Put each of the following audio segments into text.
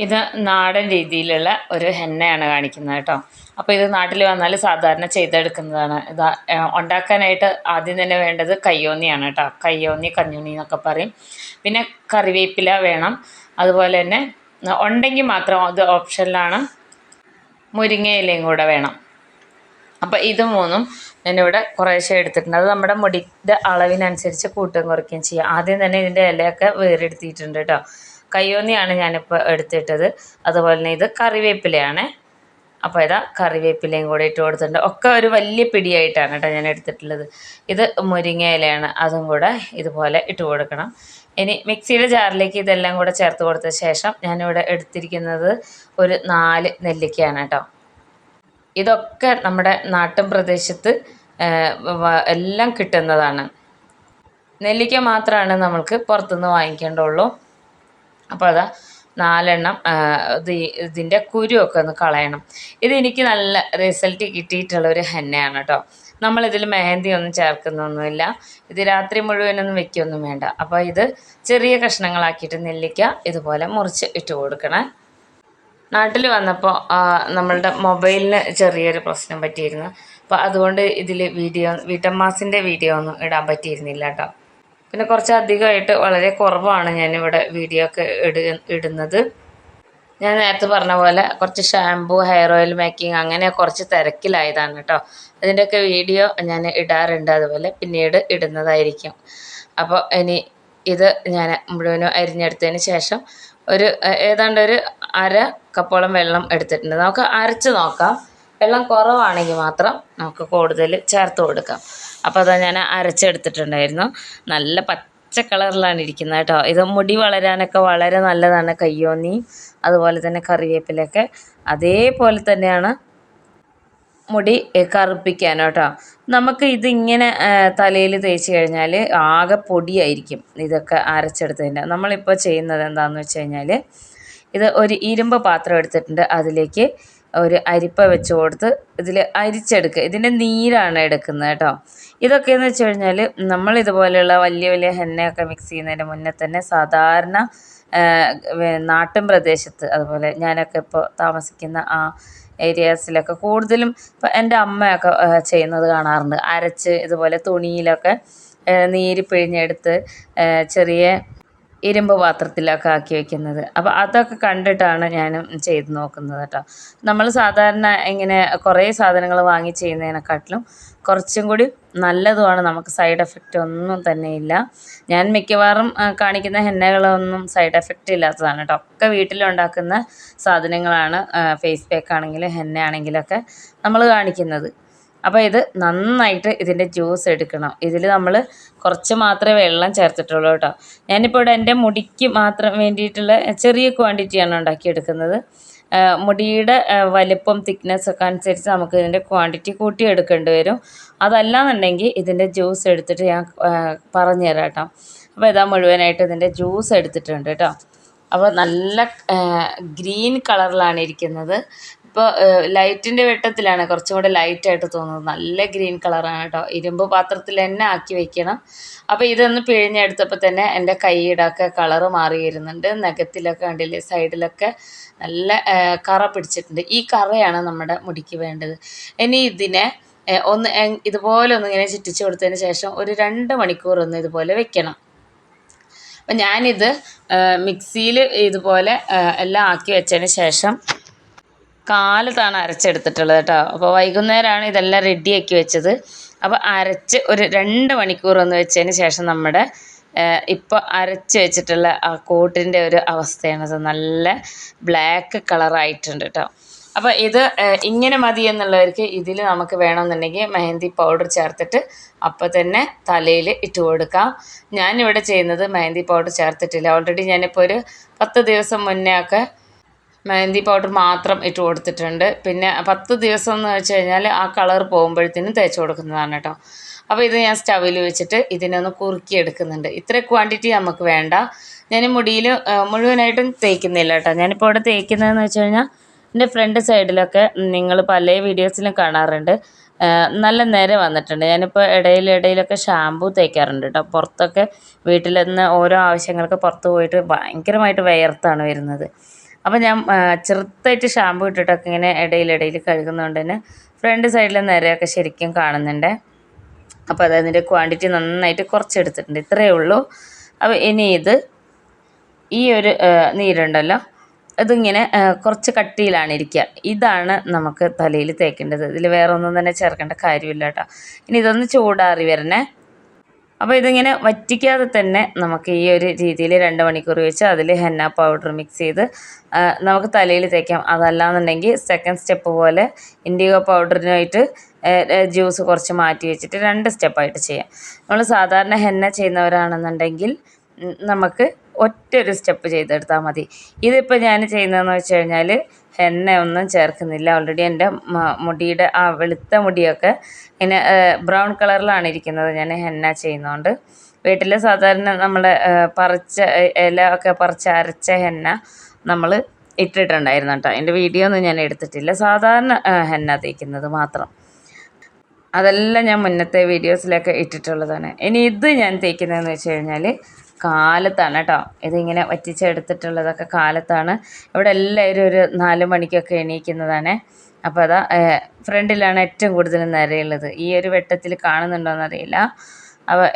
ഇത് നാടൻ രീതിയിലുള്ള ഒരു ഹെന്നയാണ് കാണിക്കുന്നത് കേട്ടോ. അപ്പോൾ ഇത് നാട്ടിൽ വന്നാൽ സാധാരണ ചെയ്തെടുക്കുന്നതാണ്. ഇത് ഉണ്ടാക്കാനായിട്ട് ആദ്യം തന്നെ വേണ്ടത് കയ്യോന്നിയാണ് കേട്ടോ. കയ്യോന്നി, കഞ്ഞുണ്ണി എന്നൊക്കെ പറയും. പിന്നെ കറിവേപ്പില വേണം. അതുപോലെ തന്നെ ഉണ്ടെങ്കിൽ മാത്രം, അത് ഓപ്ഷനിലാണ്, മുരിങ്ങയിലയും കൂടെ വേണം. അപ്പോൾ ഇത് മൂന്നും ഞാനിവിടെ കുറേശ്ശെ എടുത്തിട്ടുണ്ട്. അത് നമ്മുടെ മുടിയുടെ അളവിനനുസരിച്ച് കൂട്ടുകയും കുറയ്ക്കുകയും ചെയ്യാം. ആദ്യം തന്നെ ഇതിൻ്റെ ഇലയൊക്കെ വേറെടുത്തിട്ടുണ്ട് കേട്ടോ. കയ്യോന്നിയാണ് ഞാനിപ്പോൾ എടുത്തിട്ടത്. അതുപോലെ തന്നെ ഇത് കറിവേപ്പിലയാണ്. അപ്പോൾ ഇതാ കറിവേപ്പിലയും കൂടെ ഇട്ട് കൊടുത്തിട്ടുണ്ട്. ഒക്കെ ഒരു വലിയ പിടിയായിട്ടാണ് കേട്ടോ ഞാൻ എടുത്തിട്ടുള്ളത്. ഇത് മുരിങ്ങ ഇലയാണ്, അതും കൂടെ ഇതുപോലെ ഇട്ട് കൊടുക്കണം. ഇനി മിക്സിയുടെ ജാറിലേക്ക് ഇതെല്ലാം കൂടെ ചേർത്ത് കൊടുത്ത ശേഷം ഞാനിവിടെ എടുത്തിരിക്കുന്നത് ഒരു 4 നെല്ലിക്കയാണ് കേട്ടോ. ഇതൊക്കെ നമ്മുടെ നാട്ടിൻ പ്രദേശത്ത് എല്ലാം കിട്ടുന്നതാണ്. നെല്ലിക്ക മാത്രമാണ് നമ്മൾക്ക് പുറത്തുനിന്ന് വാങ്ങിക്കേണ്ടുള്ളൂ. അപ്പോൾ അതാ 4 ഇതിൻ്റെ കുരുവൊക്കെ ഒന്ന് കളയണം. ഇതെനിക്ക് നല്ല റിസൾട്ട് കിട്ടിയിട്ടുള്ളൊരു ഹെന്നയാണ് കേട്ടോ. നമ്മളിതിൽ മെഹന്തി ഒന്നും ചേർക്കുന്നൊന്നുമില്ല. ഇത് രാത്രി മുഴുവനൊന്നും വെക്കുകയൊന്നും വേണ്ട. അപ്പോൾ ഇത് ചെറിയ കഷ്ണങ്ങളാക്കിയിട്ട് നെല്ലിക്ക ഇതുപോലെ മുറിച്ച് ഇട്ട് കൊടുക്കണേ. നാട്ടിൽ വന്നപ്പോൾ നമ്മളുടെ മൊബൈലിന് ചെറിയൊരു പ്രശ്നം പറ്റിയിരുന്നു. അപ്പോൾ അതുകൊണ്ട് ഇതിൽ വീട്ടമ്മാസിൻ്റെ വീഡിയോ ഒന്നും ഇടാൻ പറ്റിയിരുന്നില്ല കേട്ടോ. പിന്നെ കുറച്ച് അധികമായിട്ട് വളരെ കുറവാണ് ഞാനിവിടെ വീഡിയോ ഒക്കെ ഇടുന്നത്. ഞാൻ നേരത്തെ പറഞ്ഞ പോലെ കുറച്ച് ഷാമ്പൂ, ഹെയർ ഓയിൽ മേക്കിംഗ് അങ്ങനെ കുറച്ച് തിരക്കിലായതാണ് കേട്ടോ. അതിൻ്റെയൊക്കെ വീഡിയോ ഞാൻ ഇടാറുണ്ട്, അതുപോലെ പിന്നീട് ഇടുന്നതായിരിക്കും. അപ്പോൾ ഇനി ഇത് ഞാൻ മുഴുവനും അരിഞ്ഞെടുത്തതിന് ശേഷം ഏതാണ്ട് ഒരു 1/2 കപ്പോളം വെള്ളം എടുത്തിട്ടുണ്ട്. നമുക്ക് അരച്ച് നോക്കാം. വെള്ളം കുറവാണെങ്കിൽ മാത്രം നമുക്ക് കൂടുതൽ ചേർത്ത് കൊടുക്കാം. അപ്പോൾ അതാ ഞാൻ അരച്ചെടുത്തിട്ടുണ്ടായിരുന്നു. നല്ല പച്ച കളറിലാണ് ഇരിക്കുന്നത് കേട്ടോ. ഇത് മുടി വളരാനൊക്കെ വളരെ നല്ലതാണ്. കയ്യോന്നി അതുപോലെ തന്നെ കറിവേപ്പിലൊക്കെ അതേപോലെ തന്നെയാണ് മുടി കറുപ്പിക്കാനോ കേട്ടോ. നമുക്ക് ഇതിങ്ങനെ തലയിൽ തേച്ച് കഴിഞ്ഞാൽ ആകെ പൊടിയായിരിക്കും ഇതൊക്കെ അരച്ചെടുത്തതിൻ്റെ. നമ്മളിപ്പോൾ ചെയ്യുന്നത് എന്താണെന്ന് വെച്ച് കഴിഞ്ഞാൽ, ഇത് ഒരു ഇരുമ്പ് പാത്രം എടുത്തിട്ടുണ്ട്. അതിലേക്ക് ഒരു അരിപ്പ വെച്ച് കൊടുത്ത് ഇതിൽ അരിച്ചെടുക്കുക. ഇതിൻ്റെ നീരാണ് എടുക്കുന്നത് കേട്ടോ. ഇതൊക്കെയെന്ന് വെച്ച് കഴിഞ്ഞാൽ നമ്മളിതുപോലെയുള്ള വലിയ വലിയ ഹെന്നയൊക്കെ മിക്സ് ചെയ്യുന്നതിന് മുന്നേ തന്നെ സാധാരണ നാട്ടിൻ പ്രദേശത്ത്, അതുപോലെ ഞാനൊക്കെ ഇപ്പോൾ താമസിക്കുന്ന ആ ഏരിയാസിലൊക്കെ കൂടുതലും ഇപ്പോൾ എൻ്റെ അമ്മയൊക്കെ ചെയ്യുന്നത് കാണാറുണ്ട്. അരച്ച് ഇതുപോലെ തുണിയിലൊക്കെ നീര് പിഴിഞ്ഞെടുത്ത് ചെറിയ ഇരുമ്പ് പാത്രത്തിലൊക്കെ ആക്കി വയ്ക്കുന്നത്. അപ്പോൾ അതൊക്കെ കണ്ടിട്ടാണ് ഞാനും ചെയ്ത് നോക്കുന്നത് കേട്ടോ. നമ്മൾ സാധാരണ ഇങ്ങനെ കുറേ സാധനങ്ങൾ വാങ്ങി ചെയ്യുന്നതിനെക്കാട്ടിലും കുറച്ചും കൂടി നല്ലതുമാണ്. നമുക്ക് സൈഡ് എഫക്റ്റ് ഒന്നും തന്നെ ഇല്ല. ഞാൻ മിക്കവാറും കാണിക്കുന്ന ഹെന്നകളൊന്നും സൈഡ് എഫക്റ്റ് ഇല്ലാത്തതാണ് കേട്ടോ. ഒക്കെ വീട്ടിലുണ്ടാക്കുന്ന സാധനങ്ങളാണ്. ഫേസ് പാക്ക് ആണെങ്കിലും ഹെന്ന ആണെങ്കിലൊക്കെ നമ്മൾ കാണിക്കുന്നത്. അപ്പോൾ ഇത് നന്നായിട്ട് ഇതിൻ്റെ ജ്യൂസ് എടുക്കണം. ഇതിൽ നമ്മൾ കുറച്ച് മാത്രമേ വെള്ളം ചേർത്തിട്ടുള്ളൂ കേട്ടോ. ഞാനിപ്പോൾ ഇവിടെ എൻ്റെ മുടിക്ക് മാത്രം വേണ്ടിയിട്ടുള്ള ചെറിയ ക്വാണ്ടിറ്റിയാണ് ഉണ്ടാക്കിയെടുക്കുന്നത്. മുടിയുടെ വലിപ്പം, തിക്നെസ്സൊക്കെ അനുസരിച്ച് നമുക്ക് ഇതിൻ്റെ ക്വാണ്ടിറ്റി കൂട്ടി എടുക്കേണ്ടി വരും. അതല്ലാന്നുണ്ടെങ്കിൽ ഇതിൻ്റെ ജ്യൂസ് എടുത്തിട്ട് ഞാൻ പറഞ്ഞു തരാം കേട്ടോ. അപ്പോൾ ഇതാ മുഴുവനായിട്ട് ഇതിൻ്റെ ജ്യൂസ് എടുത്തിട്ടുണ്ട് കേട്ടോ. അപ്പോൾ നല്ല ഗ്രീൻ കളറിലാണ് ഇരിക്കുന്നത്. ഇപ്പോൾ ലൈറ്റിൻ്റെ വെട്ടത്തിലാണ് കുറച്ചും കൂടെ ലൈറ്റായിട്ട് തോന്നുന്നത്. നല്ല ഗ്രീൻ കളറാണ് കേട്ടോ. ഇരുമ്പ് പാത്രത്തിൽ തന്നെ ആക്കി വെക്കണം. അപ്പോൾ ഇതൊന്ന് പിഴിഞ്ഞെടുത്തപ്പോൾ തന്നെ എൻ്റെ കൈയിടൊക്കെ കളറ് മാറി വരുന്നുണ്ട്. നഖത്തിലൊക്കെ കണ്ടില്ലേ, സൈഡിലൊക്കെ നല്ല കറ പിടിച്ചിട്ടുണ്ട്. ഈ കറയാണ് നമ്മുടെ മുടിക്ക് വേണ്ടത്. ഇനി ഇതിനെ ഇതുപോലെ ഒന്നിങ്ങനെ ചുറ്റിച്ച് കൊടുത്തതിന് ശേഷം ഒരു 2 മണിക്കൂർ ഒന്ന് ഇതുപോലെ വെക്കണം. അപ്പം ഞാനിത് മിക്സിയിൽ ഇതുപോലെ എല്ലാം ആക്കി വെച്ചതിന് ശേഷം കാലത്താണ് അരച്ചെടുത്തിട്ടുള്ളത് കേട്ടോ. അപ്പോൾ വൈകുന്നേരമാണ് ഇതെല്ലാം റെഡിയാക്കി വെച്ചത്. അപ്പോൾ അരച്ച് ഒരു 2 മണിക്കൂർ ഒന്ന് വെച്ചതിന് ശേഷം നമ്മുടെ ഇപ്പോൾ അരച്ച് വെച്ചിട്ടുള്ള ആ കൂട്ടിൻ്റെ ഒരു അവസ്ഥയാണത്. നല്ല ബ്ലാക്ക് കളറായിട്ടുണ്ട് കേട്ടോ. അപ്പോൾ ഇത് ഇങ്ങനെ മതി എന്നുള്ളവർക്ക് ഇതിൽ നമുക്ക് വേണമെന്നുണ്ടെങ്കിൽ മെഹന്തി പൗഡർ ചേർത്തിട്ട് അപ്പോൾ തന്നെ തലയിൽ ഇട്ട് കൊടുക്കാം. ഞാനിവിടെ ചെയ്യുന്നത് മെഹന്തി പൗഡർ ചേർത്തിട്ടില്ല. ഓൾറെഡി ഞാനിപ്പോൾ ഒരു 10 ദിവസം മുന്നേ ഒക്കെ മെഹന്തി പൗഡർ മാത്രം ഇട്ട് കൊടുത്തിട്ടുണ്ട്. പിന്നെ 10 ദിവസം എന്ന് വെച്ച് കഴിഞ്ഞാൽ ആ കളർ പോകുമ്പോഴത്തേനും തേച്ച് കൊടുക്കുന്നതാണ് കേട്ടോ. അപ്പോൾ ഇത് ഞാൻ സ്റ്റവിൽ വെച്ചിട്ട് ഇതിനൊന്ന് കുറുക്കി എടുക്കുന്നുണ്ട്. ഇത്ര ക്വാണ്ടിറ്റി നമുക്ക് വേണ്ട. ഞാൻ മുടിയിൽ മുഴുവനായിട്ടും തേക്കുന്നില്ല കേട്ടോ. ഞാനിപ്പോൾ ഇവിടെ തേക്കുന്നതെന്ന് വെച്ച് കഴിഞ്ഞാൽ എൻ്റെ ഫ്രണ്ട് സൈഡിലൊക്കെ നിങ്ങൾ പല വീഡിയോസിലും കാണാറുണ്ട്, നല്ല നിര വന്നിട്ടുണ്ട്. ഞാനിപ്പോൾ ഇടയിലൊക്കെ ഷാമ്പൂ തേക്കാറുണ്ട് കേട്ടോ. പുറത്തൊക്കെ വീട്ടിൽ നിന്ന് ഓരോ ആവശ്യങ്ങൾക്ക് പുറത്ത് പോയിട്ട് ഭയങ്കരമായിട്ട് വിയർത്താണ് വരുന്നത്. അപ്പോൾ ഞാൻ ചെറുതായിട്ട് ഷാമ്പു ഇട്ടിട്ടൊക്കെ ഇങ്ങനെ ഇടയിലിടയിൽ കഴുകുന്നതുകൊണ്ട് തന്നെ ഫ്രണ്ട് സൈഡിലെ നിരയൊക്കെ ശരിക്കും കാണുന്നുണ്ട്. അപ്പോൾ അതിൻ്റെ ക്വാണ്ടിറ്റി നന്നായിട്ട് കുറച്ചെടുത്തിട്ടുണ്ട്. ഇത്രയേ ഉള്ളൂ. അപ്പോൾ ഇനി ഈ ഒരു നീരുണ്ടല്ലോ, ഇതിങ്ങനെ കുറച്ച് കട്ടിയിലാണ് ഇരിക്കുക. ഇതാണ് നമുക്ക് തലയിൽ തേക്കേണ്ടത്. ഇതിൽ വേറെ ഒന്നും തന്നെ ചേർക്കേണ്ട കാര്യമില്ല കേട്ടോ. ഇനി ഇതൊന്ന് ചൂടാറി വരണേ. അപ്പോൾ ഇതിങ്ങനെ വറ്റിക്കാതെ തന്നെ നമുക്ക് ഈ ഒരു രീതിയിൽ 2 മണിക്കൂർ വെച്ച് അതിൽ ഹെന്ന പൗഡർ മിക്സ് ചെയ്ത് നമുക്ക് തലയിൽ തേക്കാം. അതല്ലാന്നുണ്ടെങ്കിൽ സെക്കൻഡ് സ്റ്റെപ്പ് പോലെ ഇൻഡിഗോ പൗഡറിനായിട്ട് ജ്യൂസ് കുറച്ച് മാറ്റി വെച്ചിട്ട് 2 സ്റ്റെപ്പായിട്ട് ചെയ്യാം. നമ്മൾ സാധാരണ ഹെന്ന ചെയ്യുന്നവരാണെന്നുണ്ടെങ്കിൽ നമുക്ക് ഒറ്റൊരു സ്റ്റെപ്പ് ചെയ്തെടുത്താൽ മതി. ഇതിപ്പോൾ ഞാൻ ചെയ്യുന്നതെന്ന് വെച്ച് കഴിഞ്ഞാൽ ഹെന്ന ഒന്നും ചേർക്കുന്നില്ല. ഓൾറെഡി എൻ്റെ മുടിയുടെ ആ വെളുത്ത മുടിയൊക്കെ ഇങ്ങനെ ബ്രൗൺ കളറിലാണ് ഇരിക്കുന്നത്. ഞാൻ ഹെന്ന ചെയ്യുന്നതുകൊണ്ട് വീട്ടിൽ സാധാരണ നമ്മൾ പറിച്ച ഇല ഒക്കെ പറിച്ച് അരച്ച ഹെന്ന നമ്മൾ ഇട്ടിട്ടുണ്ടായിരുന്നു കേട്ടോ. എൻ്റെ വീഡിയോ ഒന്നും ഞാൻ എടുത്തിട്ടില്ല. സാധാരണ ഹെന്ന തേക്കുന്നത് മാത്രം. അതെല്ലാം ഞാൻ മുന്നത്തെ വീഡിയോസിലൊക്കെ ഇട്ടിട്ടുള്ളതാണ്. ഇനി ഇത് ഞാൻ തേക്കുന്നതെന്ന് വെച്ച് കഴിഞ്ഞാൽ കാലത്താണ് കേട്ടോ. ഇതിങ്ങനെ വറ്റിച്ചെടുത്തിട്ടുള്ളതൊക്കെ കാലത്താണ്. ഇവിടെ എല്ലാവരും ഒരു 4 മണിക്കൊക്കെ എണീക്കുന്നതാണ്. അപ്പോൾ അതാ ഫ്രണ്ടിലാണ് ഏറ്റവും കൂടുതൽ നിരയുള്ളത്. ഈ ഒരു വെട്ടത്തിൽ കാണുന്നുണ്ടോയെന്നറിയില്ല. അപ്പോൾ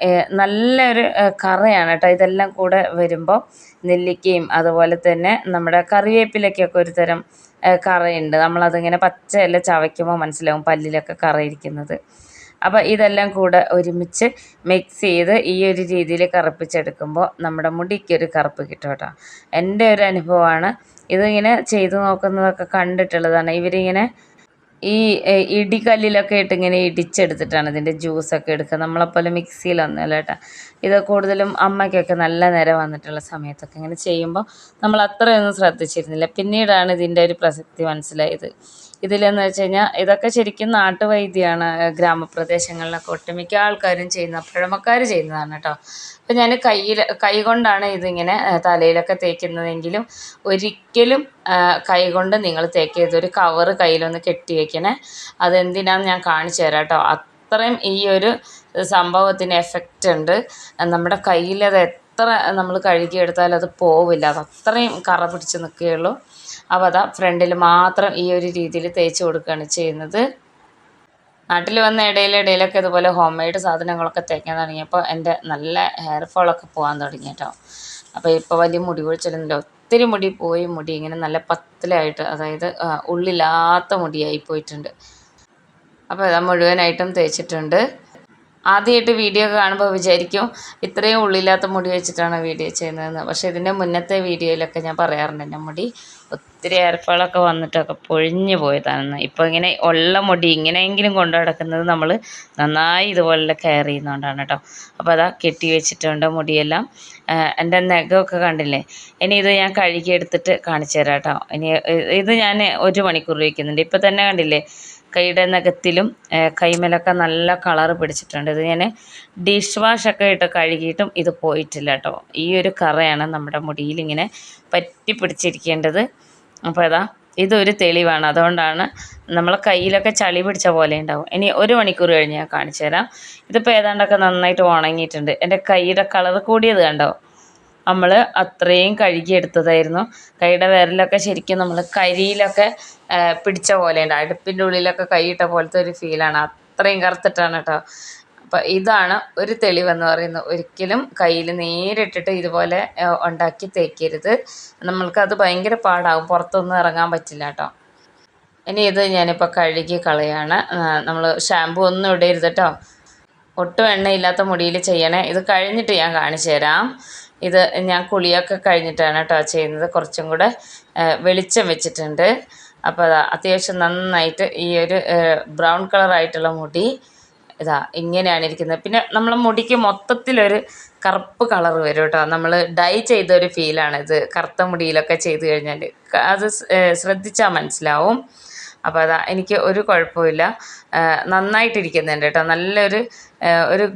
നല്ലൊരു കറയാണ് കേട്ടോ. ഇതെല്ലാം കൂടെ വരുമ്പോൾ നെല്ലിക്കയും അതുപോലെ തന്നെ നമ്മുടെ കറിവേപ്പിലയ്ക്കൊക്കെ ഒരു തരം കറയുണ്ട്. നമ്മളതിങ്ങനെ പച്ച ഇല ചവയ്ക്കുമ്പോൾ മനസ്സിലാവും പല്ലിലൊക്കെ കറയിരിക്കുന്നത്. അപ്പോൾ ഇതെല്ലാം കൂടെ ഒരുമിച്ച് മിക്സ് ചെയ്ത് ഈ ഒരു രീതിയിൽ കറുപ്പിച്ചെടുക്കുമ്പോൾ നമ്മുടെ മുടിക്കൊരു കറുപ്പ് കിട്ടും കേട്ടോ. എൻ്റെ ഒരു അനുഭവമാണ്. ഇതിങ്ങനെ ചെയ്തു നോക്കുന്നതൊക്കെ കണ്ടിട്ടുള്ളതാണ്. ഇവരിങ്ങനെ ഈ ഇടികല്ലിലൊക്കെ ഇട്ട് ഇങ്ങനെ ഇടിച്ചെടുത്തിട്ടാണ് ഇതിൻ്റെ ജ്യൂസൊക്കെ എടുക്കുക. നമ്മളെപ്പോലെ മിക്സിയിലൊന്നുമല്ല കേട്ടോ. ഇത് കൂടുതലും അമ്മയ്ക്കൊക്കെ നല്ല നിര വന്നിട്ടുള്ള സമയത്തൊക്കെ ഇങ്ങനെ ചെയ്യുമ്പോൾ നമ്മൾ അത്രയൊന്നും ശ്രദ്ധിച്ചിരുന്നില്ല. പിന്നീടാണ് ഇതിൻ്റെ ഒരു പ്രസക്തി മനസ്സിലായത്. ഇതിലെന്ന് വെച്ച് കഴിഞ്ഞാൽ ഇതൊക്കെ ശരിക്കും നാട്ടുവൈദ്യമാണ്. ഗ്രാമപ്രദേശങ്ങളിലൊക്കെ ഒട്ടുമിക്ക ആൾക്കാരും ചെയ്യുന്ന, പഴമക്കാർ ചെയ്യുന്നതാണ് കേട്ടോ. അപ്പോൾ ഞാൻ കൈ കൊണ്ടാണ് ഇതിങ്ങനെ തലയിലൊക്കെ തേക്കുന്നതെങ്കിലും ഒരിക്കലും കൈ കൊണ്ട് നിങ്ങൾ തേക്കരുത്. ഒരു കവറ് കയ്യിലൊന്ന് കെട്ടി വെക്കണേ. അതെന്തിനാണെന്ന് ഞാൻ കാണിച്ചു തരാം കേട്ടോ. അത്രയും ഈ ഒരു സംഭവത്തിന് എഫക്റ്റ് ഉണ്ട്. നമ്മുടെ കയ്യിലത് എത്ര നമ്മൾ കഴുകിയെടുത്താലും അത് പോവില്ല. അത് അത്രയും കറ പിടിച്ച് നിൽക്കുകയുള്ളൂ. അപ്പോൾ അതാ ഫ്രണ്ടിൽ മാത്രം ഈ ഒരു രീതിയിൽ തേച്ച് കൊടുക്കുകയാണ് ചെയ്യുന്നത്. നാട്ടിൽ വന്ന ഇടയിലൊക്കെ ഇതുപോലെ ഹോം മെയ്ഡ് സാധനങ്ങളൊക്കെ തേക്കാൻ തുടങ്ങിയപ്പോൾ എൻ്റെ നല്ല ഹെയർ ഫോളൊക്കെ പോകാൻ തുടങ്ങി കേട്ടോ. അപ്പോൾ ഇപ്പോൾ വലിയ മുടി കൊഴിച്ചിലൊന്നുമില്ല. ഒത്തിരി മുടി പോയി, മുടി ഇങ്ങനെ നല്ല പത്തലായിട്ട്, അതായത് ഉള്ളില്ലാത്ത മുടിയായി പോയിട്ടുണ്ട്. അപ്പോൾ അത് മുഴുവനായിട്ടും തേച്ചിട്ടുണ്ട്. ആദ്യമായിട്ട് വീഡിയോ കാണുമ്പോൾ വിചാരിക്കും ഇത്രയും ഉള്ളില്ലാത്ത മുടി വെച്ചിട്ടാണ് വീഡിയോ ചെയ്യുന്നതെന്ന്. പക്ഷേ ഇതിൻ്റെ മുന്നത്തെ വീഡിയോയിലൊക്കെ ഞാൻ പറയാറുണ്ട് എൻ്റെ മുടി ഒത്തിരി ഹെയർഫോളൊക്കെ വന്നിട്ടൊക്കെ പൊഴിഞ്ഞു പോയതാണെന്ന്. ഇപ്പോൾ ഇങ്ങനെ ഉള്ള മുടി ഇങ്ങനെയെങ്കിലും കൊണ്ടു നടക്കുന്നത് നമ്മൾ നന്നായി ഇതുപോലെ കെയർ ചെയ്യുന്നതുകൊണ്ടാണ് കേട്ടോ. അപ്പോൾ അതാ കെട്ടി വെച്ചിട്ടുണ്ട് മുടിയെല്ലാം. എൻ്റെ നഖമൊക്കെ കണ്ടില്ലേ. ഇനി ഇത് ഞാൻ കഴുകിയെടുത്തിട്ട് കാണിച്ചു തരാം കേട്ടോ. ഇനി ഇത് ഞാൻ 1 മണിക്കൂർ വയ്ക്കുന്നുണ്ട്. ഇപ്പോൾ തന്നെ കണ്ടില്ലേ കൈയുടെ നഖത്തിലും കൈമേലൊക്കെ നല്ല കളറ് പിടിച്ചിട്ടുണ്ട്. ഇത് ഞാൻ ഡിഷ് വാഷൊക്കെ ഇട്ട് കഴുകിയിട്ടും ഇത് പോയിട്ടില്ല കേട്ടോ. ഈ ഒരു കറയാണ് നമ്മുടെ മുടിയിൽ ഇങ്ങനെ പറ്റി പിടിച്ചിരിക്കേണ്ടത്. അപ്പോൾ ഇതൊരു തെളിവാണ്. അതുകൊണ്ടാണ് നമ്മളെ കയ്യിലൊക്കെ ചളി പിടിച്ച പോലെ ഉണ്ടാവും. ഇനി 1 മണിക്കൂർ കഴിഞ്ഞ് ഞാൻ കാണിച്ചു തരാം. ഇതിപ്പോൾ ഏതാണ്ടൊക്കെ നന്നായിട്ട് ഉണങ്ങിയിട്ടുണ്ട്. എൻ്റെ കൈയുടെ കളർ കൂടിയത് കണ്ടോ. നമ്മൾ അത്രയും കഴുകിയെടുത്തതായിരുന്നു. കൈയുടെ വിരലൊക്കെ ശരിക്കും നമ്മൾ കരിയിലൊക്കെ പിടിച്ച പോലെയുണ്ട്. അടുപ്പിൻ്റെ ഉള്ളിലൊക്കെ കൈയിട്ട പോലത്തെ ഒരു ഫീലാണ്. അത്രയും കറുത്തിട്ടാണ് കേട്ടോ. അപ്പോൾ ഇതാണ് ഒരു തെളിവെന്ന് പറയുന്നത്. ഒരിക്കലും കയ്യിൽ നേരിട്ടിട്ട് ഇതുപോലെ ഉണ്ടാക്കി തേക്കരുത്. നമ്മൾക്കത് ഭയങ്കര പാടാവും. പുറത്തൊന്നും ഇറങ്ങാൻ പറ്റില്ല കേട്ടോ. ഇനി ഇത് ഞാനിപ്പോൾ കഴുകി കളയാണ്. നമ്മൾ ഷാമ്പു ഒന്നും ഇടരുത് കേട്ടോ. ഒട്ടും എണ്ണയില്ലാത്ത മുടിയിൽ ചെയ്യണേ. ഇത് കഴിഞ്ഞിട്ട് ഞാൻ കാണിച്ചു തരാം. ഇത് ഞാൻ കുളിയൊക്കെ കഴിഞ്ഞിട്ടാണ് കേട്ടോ ചെയ്യുന്നത്. കുറച്ചും കൂടെ വെളിച്ചം വെച്ചിട്ടുണ്ട്. അപ്പോൾ അത്യാവശ്യം നന്നായിട്ട് ഈ ഒരു ബ്രൗൺ കളറായിട്ടുള്ള മുടി ഇങ്ങനെയാണ് ഇരിക്കുന്നത്. പിന്നെ നമ്മളെ മുടിക്ക് മൊത്തത്തിലൊരു കറുപ്പ് കളർ വരും കേട്ടോ. നമ്മൾ ഡൈ ചെയ്തൊരു ഫീലാണ് ഇത്. കറുത്ത മുടിയിലൊക്കെ ചെയ്ത് കഴിഞ്ഞാൽ അത് ശ്രദ്ധിച്ചാൽ മനസ്സിലാവും. അപ്പോൾ എനിക്ക് ഒരു കുഴപ്പമില്ല. നന്നായിട്ടിരിക്കുന്നുണ്ട് കേട്ടോ. നല്ലൊരു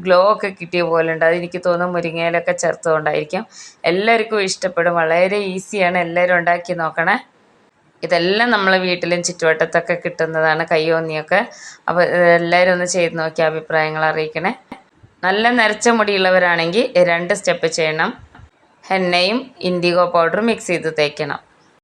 ഗ്ലോ ഒക്കെ കിട്ടിയ പോലെ ഉണ്ട്. അതെനിക്ക് തോന്നുന്നു മുരിങ്ങയിലൊക്കെ ചേർത്തുകൊണ്ടായിരിക്കും. എല്ലാവർക്കും ഇഷ്ടപ്പെടും. വളരെ ഈസിയാണ്. എല്ലാവരും ഉണ്ടാക്കി നോക്കണേ. ഇതെല്ലാം നമ്മളെ വീട്ടിലും ചുറ്റുവട്ടത്തൊക്കെ കിട്ടുന്നതാണ്, കയ്യോന്നിയൊക്കെ. അപ്പോൾ എല്ലാവരും ഒന്ന് ചെയ്ത് നോക്കി അഭിപ്രായങ്ങൾ അറിയിക്കണേ. നല്ല നരച്ച മുടിയുള്ളവരാണെങ്കിൽ 2 സ്റ്റെപ്പ് ചെയ്യണം. ഹെന്നയും ഇൻഡിഗോ പൗഡറും മിക്സ് ചെയ്ത് തേക്കണം.